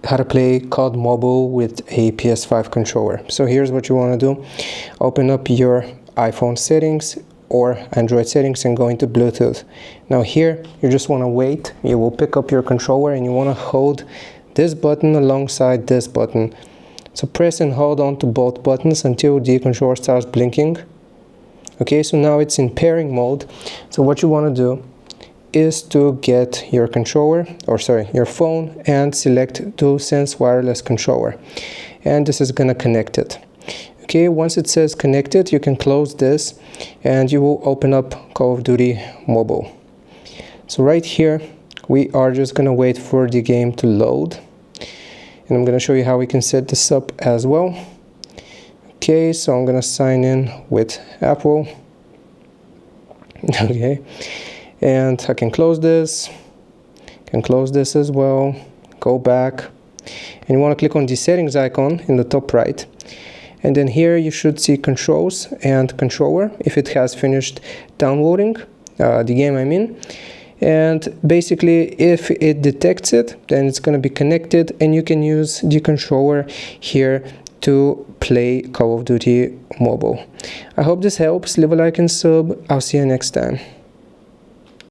how to play COD mobile with a PS5 controller. So here's what you want to do. Open up your iPhone settings or Android settings and go into Bluetooth. Now here you just want to wait. You will pick up your controller and you want to hold this button alongside this button. So press and hold on to both buttons until the controller starts blinking. Okay, so now it's in pairing mode. So what you want to do is to get your controller, or sorry, your phone, and select DualSense wireless controller. And this is gonna connect it. Okay, once it says connected, you can close this and you will open up Call of Duty Mobile. So right here, we are just gonna wait for the game to load. And I'm gonna show you how we can set this up as well. Okay, so I'm gonna sign in with Apple. Okay, and I can close this, as well, go back, and you want to click on the settings icon in the top right, and then here you should see controls and controller if it has finished downloading the game I'm in. And basically if it detects it, then it's going to be connected and you can use the controller here to play Call of Duty Mobile. I hope this helps. Leave a like and sub. I'll see you next time.